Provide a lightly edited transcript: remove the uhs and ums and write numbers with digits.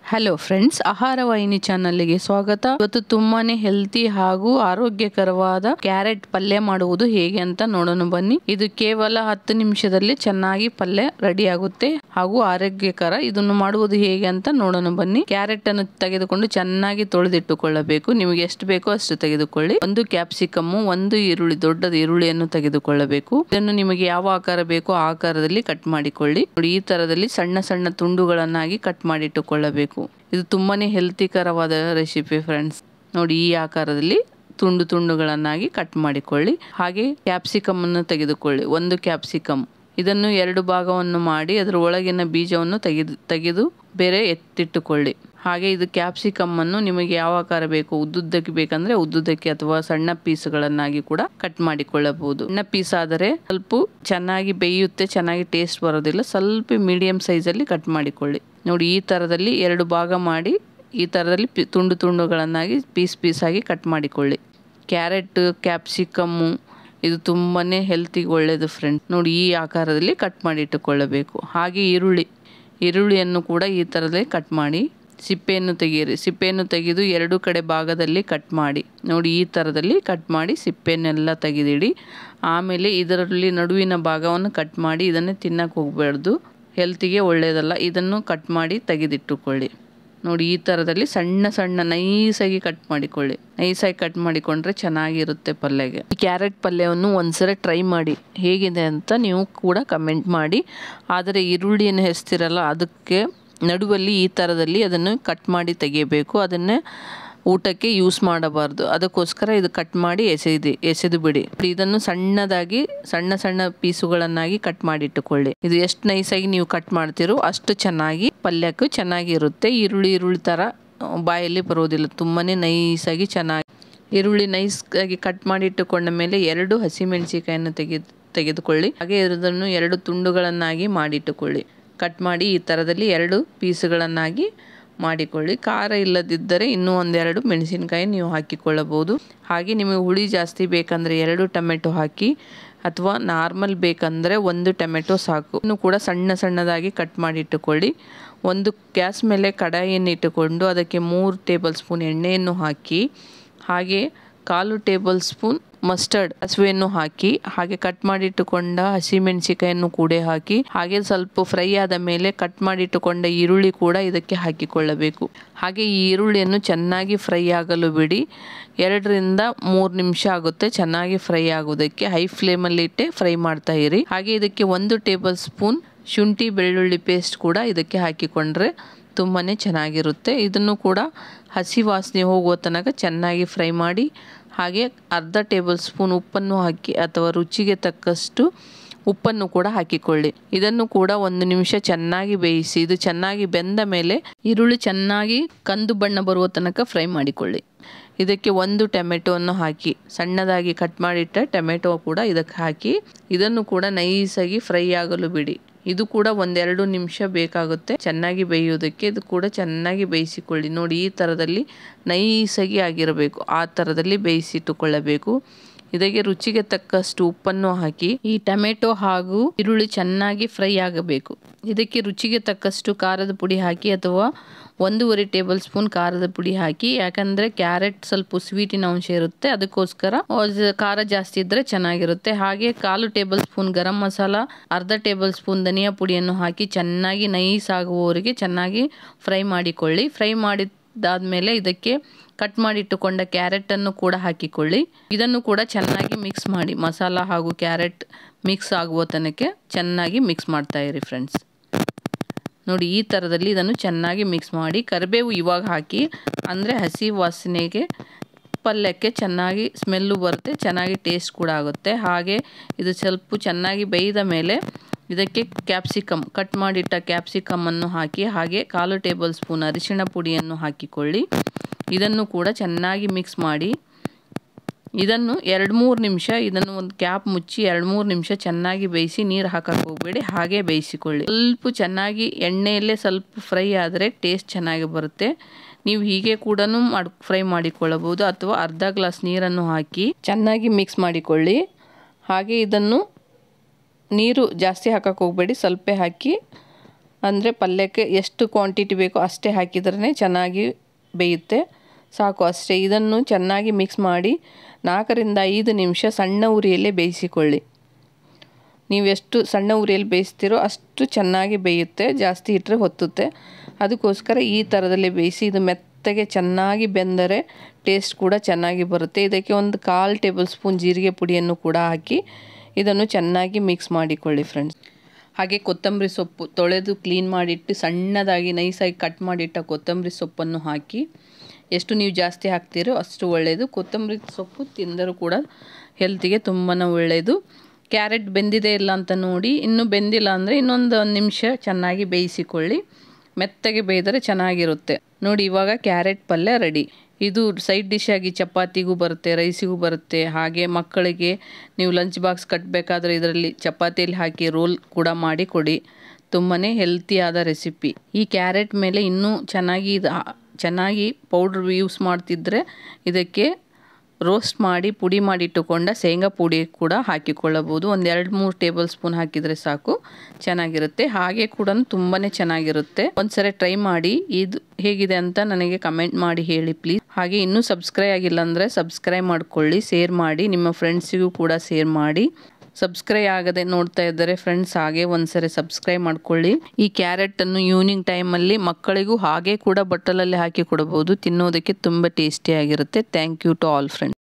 Hello friends, ಆಹಾರ ವಾಹಿನಿ ಚಾನಲ್ಗೆ ಸ್ವಾಗತ. ಇವತ್ತು ತುಂಬಾನೇ ಹೆಲ್ತಿ ಹಾಗೂ ಆರೋಗ್ಯಕರವಾದ ಕ್ಯಾರೆಟ್ ಪಲ್ಯ ಮಾಡುವುದು ಹೇಗೆ ಅಂತ ನೋಡೋಣ ಬನ್ನಿ. ಇದು ಕೇವಲ 10 ನಿಮಿಷದಲ್ಲಿ ಚೆನ್ನಾಗಿ ಪಲ್ಯ ರೆಡಿ ಆಗುತ್ತೆ ಹಾಗೂ ಆರೋಗ್ಯಕರ. ಇದನ್ನು ಮಾಡುವುದು ಹೇಗೆ ಅಂತ ನೋಡೋಣ ಬನ್ನಿ. ಕ್ಯಾರೆಟ್ ಅನ್ನು ತೆಗೆದುಕೊಂಡು ಚೆನ್ನಾಗಿ ತೊಳೆದಿಟ್ಟುಕೊಳ್ಳಬೇಕು. ನಿಮಗೆ ಎಷ್ಟು ಬೇಕೋ ಅಷ್ಟು ತೆಗೆದುಕೊಳ್ಳಿ. ಒಂದು ಕ್ಯಾಪ್ಸಿಕಮ್, ಒಂದು ಈರುಳ್ಳಿ, ದೊಡ್ಡದ ಈರುಳ್ಳಿಯನ್ನು ತೆಗೆದುಕೊಳ್ಳಬೇಕು. ಇದನ್ನು ನಿಮಗೆ ಯಾವ ಆಕಾರ ಬೇಕೋ ಆ ಆಕಾರದಲ್ಲಿ ಕಟ್ ಮಾಡಿಕೊಳ್ಳಿ. ನೋಡಿ, ಈ ತರದಲ್ಲಿ ಸಣ್ಣ ಸಣ್ಣ ತುಂಡುಗಳನ್ನಾಗಿ ಕಟ್ ಮಾಡಿಟ್ಟುಕೊಳ್ಳಬೇಕು. ಇದು ತುಂಬಾನೇ ಹೆಲ್ತಿಕರವಾದ ರೆಸಿಪಿ ಫ್ರೆಂಡ್ಸ್. ನೋಡಿ, ಈ ಆಕಾರದಲ್ಲಿ ತುಂಡುಗಳನ್ನಾಗಿ ಕಟ್ ಮಾಡಿಕೊಳ್ಳಿ. ಹಾಗೆ ಕ್ಯಾಪ್ಸಿಕಮ್ ಅನ್ನು ತೆಗೆದುಕೊಳ್ಳಿ. ಒಂದು ಕ್ಯಾಪ್ಸಿಕಮ್, ಇದನ್ನು 2 ಭಾಗವನ್ನು ಮಾಡಿ ಅದರ ಒಳಗಿನ ಬೀಜವನ್ನು ತೆಗೆದು ಬೇರೆ ಎತ್ತಿಟ್ಟುಕೊಳ್ಳಿ. ಹಾಗೆ ಇದು ಕ್ಯಾಪ್ಸಿಕಮ್ ಅನ್ನು ನಿಮಗೆ ಯಾವ ಆಕಾರ ಬೇಕು, ಉದ್ದುದ್ದಕ್ಕೆ ಬೇಕಂದ್ರೆ ಉದ್ದುದ್ದಕ್ಕೆ ಅಥವಾ ಸಣ್ಣ ಪೀಸ್ಗಳನ್ನಾಗಿ ಕೂಡ ಕಟ್ ಮಾಡಿಕೊಳ್ಳಬಹುದು. ಸಣ್ಣ ಪೀಸ್ ಆದರೆ ಸ್ವಲ್ಪ ಚೆನ್ನಾಗಿ ಬೇಯುತ್ತೆ, ಚೆನ್ನಾಗಿ ಟೇಸ್ಟ್ ಬರೋದಿಲ್ಲ. ಸ್ವಲ್ಪ ಮೀಡಿಯಂ ಸೈಜಲ್ಲಿ ಕಟ್ ಮಾಡಿಕೊಳ್ಳಿ. ನೋಡಿ, ಈ ತರದಲ್ಲಿ 2 ಭಾಗ ಮಾಡಿ ಈ ತರದಲ್ಲಿ ತುಂಡುಗಳನ್ನಾಗಿ ಪೀಸ್ ಆಗಿ ಕಟ್ ಮಾಡಿಕೊಳ್ಳಿ. ಕ್ಯಾರೆಟ್, ಕ್ಯಾಪ್ಸಿಕಮ್ಮು ಇದು ತುಂಬಾನೇ ಹೆಲ್ತಿಗೆ ಒಳ್ಳೆಯದು ಫ್ರೆಂಡ್. ನೋಡಿ, ಈ ಆಕಾರದಲ್ಲಿ ಕಟ್ ಮಾಡಿ ಇಟ್ಟುಕೊಳ್ಳಬೇಕು. ಹಾಗೆ ಈರುಳ್ಳಿಯನ್ನು ಕೂಡ ಈ ತರದಲ್ಲಿ ಕಟ್ ಮಾಡಿ ಸಿಪ್ಪೆಯನ್ನು ತೆಗೆಯಿರಿ. ಸಿಪ್ಪೆಯನ್ನು ತೆಗೆದು 2 ಕಡೆ ಭಾಗದಲ್ಲಿ ಕಟ್ ಮಾಡಿ. ನೋಡಿ, ಈ ತರದಲ್ಲಿ ಕಟ್ ಮಾಡಿ ಸಿಪ್ಪೆಯನ್ನೆಲ್ಲ ತೆಗೆದಿಡಿ. ಆಮೇಲೆ ಇದರಲ್ಲಿ ನಡುವಿನ ಭಾಗವನ್ನು ಕಟ್ ಮಾಡಿ. ಇದನ್ನು ತಿನ್ನಕ್ಕೆ ಹೋಗಬಾರ್ದು, ಹೆಲ್ತಿಗೆ ಒಳ್ಳೆಯದಲ್ಲ. ಇದನ್ನು ಕಟ್ ಮಾಡಿ ತೆಗೆದಿಟ್ಟುಕೊಳ್ಳಿ. ನೋಡಿ, ಈ ತರದಲ್ಲಿ ಸಣ್ಣ ನೈಸಾಗಿ ಕಟ್ ಮಾಡಿಕೊಳ್ಳಿ. ನೈಸಾಗಿ ಕಟ್ ಮಾಡಿಕೊಂಡ್ರೆ ಚೆನ್ನಾಗಿರುತ್ತೆ ಪಲ್ಯಗೆ. ಈ ಕ್ಯಾರೆಟ್ ಪಲ್ಯವನ್ನು ಒಂದ್ಸರಿ ಟ್ರೈ ಮಾಡಿ, ಹೇಗಿದೆ ಅಂತ ನೀವು ಕೂಡ ಕಮೆಂಟ್ ಮಾಡಿ. ಆದರೆ ಈರುಳ್ಳಿಯನ್ನು ಹೆಚ್ತಿರಲ್ಲ, ಅದಕ್ಕೆ ನಡುವಲ್ಲಿ ಈ ತರದಲ್ಲಿ ಅದನ್ನು ಕಟ್ ಮಾಡಿ ತೆಗೆಯಬೇಕು. ಅದನ್ನೇ ಊಟಕ್ಕೆ ಯೂಸ್ ಮಾಡಬಾರ್ದು, ಅದಕ್ಕೋಸ್ಕರ ಇದು ಕಟ್ ಮಾಡಿ ಎಸೆದು ಬಿಡಿ. ಇದನ್ನು ಸಣ್ಣ ಪೀಸುಗಳನ್ನಾಗಿ ಕಟ್ ಮಾಡಿ ಇಟ್ಟುಕೊಳ್ಳಿ. ಇದು ಎಷ್ಟು ನೈಸಾಗಿ ನೀವು ಕಟ್ ಮಾಡ್ತೀರೋ ಅಷ್ಟು ಚೆನ್ನಾಗಿ ಪಲ್ಯಕ್ಕೂ ಚೆನ್ನಾಗಿರುತ್ತೆ. ಈರುಳ್ಳಿ ತರ ಬಾಯಲ್ಲಿ ಬರೋದಿಲ್ಲ, ತುಂಬಾನೇ ನೈಸಾಗಿ ಚೆನ್ನಾಗಿ. ಈರುಳ್ಳಿ ನೈಸಾಗಿ ಕಟ್ ಮಾಡಿ ಇಟ್ಟುಕೊಂಡ ಮೇಲೆ 2 ಹಸಿಮೆಣಸಿಕಾಯನ್ನು ತೆಗೆದುಕೊಳ್ಳಿ. ಹಾಗೆ ಇದನ್ನು 2 ತುಂಡುಗಳನ್ನಾಗಿ ಮಾಡಿಟ್ಟುಕೊಳ್ಳಿ. ಕಟ್ ಮಾಡಿ ಈ ತರದಲ್ಲಿ 2 ಪೀಸ್ಗಳನ್ನಾಗಿ ಮಾಡಿಕೊಳ್ಳಿ. ಖಾರ ಇಲ್ಲದಿದ್ದರೆ ಇನ್ನೂ 1-2 ಮೆಣಸಿನಕಾಯಿ ನೀವು ಹಾಕಿಕೊಳ್ಳಬಹುದು. ಹಾಗೆ ನಿಮಗೆ ಹುಳಿ ಜಾಸ್ತಿ ಬೇಕಂದರೆ 2 ಟೊಮೆಟೊ ಹಾಕಿ, ಅಥವಾ ನಾರ್ಮಲ್ ಬೇಕಂದರೆ 1 ಟೊಮೆಟೊ ಸಾಕು. ಇನ್ನು ಕೂಡ ಸಣ್ಣದಾಗಿ ಕಟ್ ಮಾಡಿ ಇಟ್ಟುಕೊಳ್ಳಿ. ಒಂದು ಗ್ಯಾಸ್ ಮೇಲೆ ಕಡಾಯಿಯನ್ನು ಇಟ್ಟುಕೊಂಡು ಅದಕ್ಕೆ 3 ಟೇಬಲ್ ಸ್ಪೂನ್ ಎಣ್ಣೆಯನ್ನು ಹಾಕಿ, ಹಾಗೆ 1/4 ಟೇಬಲ್ ಸ್ಪೂನ್ ಮಸ್ಟರ್ಡ್ ಹಸಿವೆಯನ್ನು ಹಾಕಿ, ಹಾಗೆ ಕಟ್ ಮಾಡಿಟ್ಟುಕೊಂಡ ಹಸಿಮೆಣಸಿಕಾಯನ್ನು ಕೂಡ ಹಾಕಿ, ಹಾಗೆ ಸ್ವಲ್ಪ ಫ್ರೈ ಆದ ಮೇಲೆ ಕಟ್ ಮಾಡಿಟ್ಟುಕೊಂಡ ಈರುಳ್ಳಿ ಕೂಡ ಇದಕ್ಕೆ ಹಾಕಿಕೊಳ್ಳಬೇಕು. ಹಾಗೆ ಈ ಈರುಳ್ಳಿಯನ್ನು ಚೆನ್ನಾಗಿ ಫ್ರೈ ಆಗಲು ಬಿಡಿ. 2-3 ನಿಮಿಷ ಆಗುತ್ತೆ ಚೆನ್ನಾಗಿ ಫ್ರೈ ಆಗೋದಕ್ಕೆ. ಹೈ ಫ್ಲೇಮಲ್ಲಿ ಇಟ್ಟೆ ಫ್ರೈ ಮಾಡ್ತಾ ಇರಿ. ಹಾಗೆ ಇದಕ್ಕೆ 1 ಟೇಬಲ್ ಸ್ಪೂನ್ ಶುಂಠಿ ಬೆಳ್ಳುಳ್ಳಿ ಪೇಸ್ಟ್ ಕೂಡ ಇದಕ್ಕೆ ಹಾಕಿಕೊಂಡ್ರೆ ತುಂಬಾನೇ ಚೆನ್ನಾಗಿರುತ್ತೆ. ಇದನ್ನು ಕೂಡ ಹಸಿ ವಾಸನೆ ಹೋಗುವ ತನಕ ಚೆನ್ನಾಗಿ ಫ್ರೈ ಮಾಡಿ. ಹಾಗೆ 1/2 ಟೇಬಲ್ ಸ್ಪೂನ್ ಉಪ್ಪನ್ನು ಹಾಕಿ, ಅಥವಾ ರುಚಿಗೆ ತಕ್ಕಷ್ಟು ಉಪ್ಪನ್ನು ಕೂಡ ಹಾಕಿಕೊಳ್ಳಿ. ಇದನ್ನು ಕೂಡ 1 ನಿಮಿಷ ಚೆನ್ನಾಗಿ ಬೇಯಿಸಿ. ಇದು ಚೆನ್ನಾಗಿ ಬೆಂದ ಮೇಲೆ ಈರುಳ್ಳಿ ಚೆನ್ನಾಗಿ ಕಂದು ಬಣ್ಣ ಬರುವ ತನಕ ಫ್ರೈ ಮಾಡಿಕೊಳ್ಳಿ. ಇದಕ್ಕೆ 1 ಟೊಮೆಟೊವನ್ನು ಹಾಕಿ, ಸಣ್ಣದಾಗಿ ಕಟ್ ಮಾಡಿಟ್ಟ ಟೊಮೆಟೊ ಕೂಡ ಇದಕ್ಕೆ ಹಾಕಿ, ಇದನ್ನು ಕೂಡ ನೈಸಾಗಿ ಫ್ರೈ ಆಗಲು ಬಿಡಿ. ಇದು ಕೂಡ 1-2 ನಿಮಿಷ ಬೇಕಾಗುತ್ತೆ ಚೆನ್ನಾಗಿ ಬೇಯುವುದಕ್ಕೆ. ಇದು ಕೂಡ ಚೆನ್ನಾಗಿ ಬೇಯಿಸಿಕೊಳ್ಳಿ. ನೋಡಿ, ಈ ತರದಲ್ಲಿ ನೈಸಾಗಿ ಆಗಿರಬೇಕು, ಆ ತರದಲ್ಲಿ ಬೇಯಿಸಿಟ್ಟುಕೊಳ್ಳಬೇಕು. ಇದಕ್ಕೆ ರುಚಿಗೆ ತಕ್ಕಷ್ಟು ಉಪ್ಪನ್ನು ಹಾಕಿ, ಈ ಟೊಮೆಟೊ ಹಾಗೂ ಈರುಳ್ಳಿ ಚೆನ್ನಾಗಿ ಫ್ರೈ ಆಗಬೇಕು. ಇದಕ್ಕೆ ರುಚಿಗೆ ತಕ್ಕಷ್ಟು ಖಾರದ ಪುಡಿ ಹಾಕಿ, ಅಥವಾ 1.5 ಟೇಬಲ್ ಸ್ಪೂನ್ ಖಾರದ ಪುಡಿ ಹಾಕಿ. ಯಾಕಂದ್ರೆ ಕ್ಯಾರೆಟ್ ಸ್ವಲ್ಪ ಸ್ವೀಟಿನ ಅಂಶ ಇರುತ್ತೆ, ಅದಕ್ಕೋಸ್ಕರ ಖಾರ ಜಾಸ್ತಿ ಇದ್ರೆ ಚೆನ್ನಾಗಿರುತ್ತೆ. ಹಾಗೆ 1/4 table spoon garam masala, 1/2 table spoon ಧನಿಯಾ ಪುಡಿಯನ್ನು ಹಾಕಿ ಚೆನ್ನಾಗಿ ನೈಸ್ ಆಗುವವರೆಗೆ ಚೆನ್ನಾಗಿ ಫ್ರೈ ಮಾಡಿಕೊಳ್ಳಿ. ಫ್ರೈ ಮಾಡಿದಾದ್ಮೇಲೆ ಇದಕ್ಕೆ ಕಟ್ ಮಾಡಿಟ್ಟುಕೊಂಡ ಕ್ಯಾರೆಟ್ ಅನ್ನು ಕೂಡ ಹಾಕಿಕೊಳ್ಳಿ. ಇದನ್ನು ಕೂಡ ಚೆನ್ನಾಗಿ ಮಿಕ್ಸ್ ಮಾಡಿ. ಮಸಾಲ ಹಾಗೂ ಕ್ಯಾರೆಟ್ ಮಿಕ್ಸ್ ಆಗುವ ತನಕ ಚೆನ್ನಾಗಿ ಮಿಕ್ಸ್ ಮಾಡ್ತಾ ಇರಿ ಫ್ರೆಂಡ್ಸ್. ನೋಡಿ, ಈ ತರದಲ್ಲಿ ಇದನ್ನು ಚೆನ್ನಾಗಿ ಮಿಕ್ಸ್ ಮಾಡಿ. ಕರಿಬೇವು ಇವಾಗ ಹಾಕಿ, ಅಂದರೆ ಹಸಿ ವಾಸನೆಗೆ ಪಲ್ಯಕ್ಕೆ ಚೆನ್ನಾಗಿ ಸ್ಮೆಲ್ಲು ಬರುತ್ತೆ, ಚೆನ್ನಾಗಿ ಟೇಸ್ಟ್ ಕೂಡ ಆಗುತ್ತೆ. ಹಾಗೆ ಇದು ಸ್ವಲ್ಪ ಚೆನ್ನಾಗಿ ಬೇಯ್ದ ಮೇಲೆ ಇದಕ್ಕೆ ಕಟ್ ಮಾಡಿಟ್ಟ ಕ್ಯಾಪ್ಸಿಕಮ್ ಅನ್ನು ಹಾಕಿ, ಹಾಗೆ 1/4 ಟೇಬಲ್ ಸ್ಪೂನ್ ಅರಿಶಿಣ ಪುಡಿಯನ್ನು ಹಾಕಿಕೊಳ್ಳಿ. ಇದನ್ನು ಕೂಡ ಚೆನ್ನಾಗಿ ಮಿಕ್ಸ್ ಮಾಡಿ. ಇದನ್ನು 2-3 ನಿಮಿಷ, ಇದನ್ನು ಒಂದು ಕ್ಯಾಪ್ ಮುಚ್ಚಿ 2-3 ನಿಮಿಷ ಚೆನ್ನಾಗಿ ಬೇಯಿಸಿ. ನೀರು ಹಾಕಕ್ಕೆ ಹೋಗಬೇಡಿ, ಹಾಗೆ ಬೇಯಿಸಿಕೊಳ್ಳಿ. ಸ್ವಲ್ಪ ಚೆನ್ನಾಗಿ ಎಣ್ಣೆಯಲ್ಲೇ ಸ್ವಲ್ಪ ಫ್ರೈ ಆದರೆ ಟೇಸ್ಟ್ ಚೆನ್ನಾಗಿ ಬರುತ್ತೆ. ನೀವು ಹೀಗೆ ಕೂಡ ಫ್ರೈ ಮಾಡಿಕೊಳ್ಳಬಹುದು, ಅಥವಾ 1/2 ಗ್ಲಾಸ್ ನೀರನ್ನು ಹಾಕಿ ಚೆನ್ನಾಗಿ ಮಿಕ್ಸ್ ಮಾಡಿಕೊಳ್ಳಿ. ಹಾಗೆ ಇದನ್ನು ನೀರು ಜಾಸ್ತಿ ಹಾಕಕ್ಕೆ ಹೋಗಬೇಡಿ, ಸ್ವಲ್ಪ ಹಾಕಿ ಅಂದರೆ ಪಲ್ಯಕ್ಕೆ ಎಷ್ಟು ಕ್ವಾಂಟಿಟಿ ಬೇಕೋ ಅಷ್ಟೇ ಹಾಕಿದ್ರೇ ಚೆನ್ನಾಗಿ ಬೇಯುತ್ತೆ, ಸಾಕು ಅಷ್ಟೇ. ಇದನ್ನು ಚೆನ್ನಾಗಿ ಮಿಕ್ಸ್ ಮಾಡಿ 4ರಿಂದ 5 ನಿಮಿಷ ಸಣ್ಣ ಉರಿಯಲ್ಲೇ ಬೇಯಿಸಿಕೊಳ್ಳಿ. ನೀವು ಎಷ್ಟು ಸಣ್ಣ ಉರಿಯಲ್ಲಿ ಬೇಯಿಸ್ತೀರೋ ಅಷ್ಟು ಚೆನ್ನಾಗಿ ಬೇಯುತ್ತೆ, ಜಾಸ್ತಿ ಇಟ್ಟರೆ ಹೊತ್ತುತ್ತೆ. ಅದಕ್ಕೋಸ್ಕರ ಈ ಥರದಲ್ಲಿ ಬೇಯಿಸಿ ಇದು ಮೆತ್ತಗೆ ಚೆನ್ನಾಗಿ ಬೆಂದರೆ ಟೇಸ್ಟ್ ಕೂಡ ಚೆನ್ನಾಗಿ ಬರುತ್ತೆ. ಇದಕ್ಕೆ ಒಂದು 1/4 ಟೇಬಲ್ ಸ್ಪೂನ್ ಜೀರಿಗೆ ಪುಡಿಯನ್ನು ಕೂಡ ಹಾಕಿ ಇದನ್ನು ಚೆನ್ನಾಗಿ ಮಿಕ್ಸ್ ಮಾಡಿಕೊಳ್ಳಿ ಫ್ರೆಂಡ್ಸ್. ಹಾಗೆ ಕೊತ್ತಂಬರಿ ಸೊಪ್ಪು ತೊಳೆದು ಕ್ಲೀನ್ ಮಾಡಿಟ್ಟು ಸಣ್ಣದಾಗಿ ನೈಸಾಗಿ ಕಟ್ ಮಾಡಿಟ್ಟ ಕೊತ್ತಂಬರಿ ಸೊಪ್ಪನ್ನು ಹಾಕಿ, ಎಷ್ಟು ನೀವು ಜಾಸ್ತಿ ಹಾಕ್ತೀರೋ ಅಷ್ಟು ಒಳ್ಳೆಯದು. ಕೊತ್ತಂಬರಿ ಸೊಪ್ಪು ತಿಂದರೂ ಕೂಡ ಹೆಲ್ತಿಗೆ ತುಂಬಾ ಒಳ್ಳೆಯದು. ಕ್ಯಾರೆಟ್ ಬೆಂದಿದೆ ಇಲ್ಲ ಅಂತ ನೋಡಿ, ಇನ್ನೂ ಬೆಂದಿಲ್ಲ ಅಂದರೆ ಇನ್ನೊಂದು 1 ನಿಮಿಷ ಚೆನ್ನಾಗಿ ಬೇಯಿಸಿಕೊಳ್ಳಿ. ಮೆತ್ತಗೆ ಬೇಯಿದರೆ ಚೆನ್ನಾಗಿರುತ್ತೆ ನೋಡಿ. ಇವಾಗ ಕ್ಯಾರೆಟ್ ಪಲ್ಯ ರೆಡಿ. ಇದು ಸೈಡ್ ಡಿಶ್ ಆಗಿ ಚಪಾತಿಗೂ ಬರುತ್ತೆ, ರೈಸಿಗೂ ಬರುತ್ತೆ. ಹಾಗೆ ಮಕ್ಕಳಿಗೆ ನೀವು ಲಂಚ್ ಬಾಕ್ಸ್ ಕಟ್ಟಬೇಕಾದ್ರೆ ಇದರಲ್ಲಿ ಚಪಾತಿಯಲ್ಲಿ ಹಾಕಿ ರೋಲ್ ಕೂಡ ಮಾಡಿ ಕೊಡಿ. ತುಂಬಾ ಹೆಲ್ತಿಯಾದ ರೆಸಿಪಿ. ಈ ಕ್ಯಾರೆಟ್ ಮೇಲೆ ಇನ್ನೂ ಚೆನ್ನಾಗಿ ಪೌಡ್ರ್ ಯೂಸ್ ಮಾಡ್ತಿದ್ರೆ ಇದಕ್ಕೆ ರೋಸ್ಟ್ ಮಾಡಿ ಪುಡಿ ಮಾಡಿಟ್ಟುಕೊಂಡ ಶೇಂಗಾ ಪುಡಿ ಕೂಡ ಹಾಕಿಕೊಳ್ಳಬಹುದು. ಒಂದು 2-3 ಟೇಬಲ್ ಸ್ಪೂನ್ ಹಾಕಿದರೆ ಸಾಕು, ಚೆನ್ನಾಗಿರುತ್ತೆ. ಹಾಗೆ ಕೂಡ ತುಂಬಾ ಚೆನ್ನಾಗಿರುತ್ತೆ. ಒಂದ್ಸರಿ ಟ್ರೈ ಮಾಡಿ ಇದು ಹೇಗಿದೆ ಅಂತ ನನಗೆ ಕಮೆಂಟ್ ಮಾಡಿ ಹೇಳಿ ಪ್ಲೀಸ್. ಹಾಗೆ ಇನ್ನೂ ಸಬ್ಸ್ಕ್ರೈಬ್ ಆಗಿಲ್ಲ ಅಂದರೆ ಸಬ್ಸ್ಕ್ರೈಬ್ ಮಾಡ್ಕೊಳ್ಳಿ, ಶೇರ್ ಮಾಡಿ, ನಿಮ್ಮ ಫ್ರೆಂಡ್ಸಿಗೂ ಕೂಡ ಶೇರ್ ಮಾಡಿ. ಸಬ್ಸ್ಕ್ರೈಬ್ ಆಗದೆ ನೋಡ್ತಾ ಇದ್ದರೆ ಫ್ರೆಂಡ್ಸ್ ಹಾಗೆ ಒಂದ್ಸರಿ ಸಬ್ಸ್ಕ್ರೈಬ್ ಮಾಡ್ಕೊಳ್ಳಿ. ಈ ಕ್ಯಾರೆಟನ್ನು ಈವ್ನಿಂಗ್ ಟೈಮಲ್ಲಿ ಮಕ್ಕಳಿಗೂ ಹಾಗೆ ಕೂಡ ಬಟ್ಟಲಲ್ಲಿ ಹಾಕಿ ಕೊಡಬಹುದು. ತಿನ್ನೋದಕ್ಕೆ ತುಂಬ ಟೇಸ್ಟಿಯಾಗಿರುತ್ತೆ. Thank you to all friends.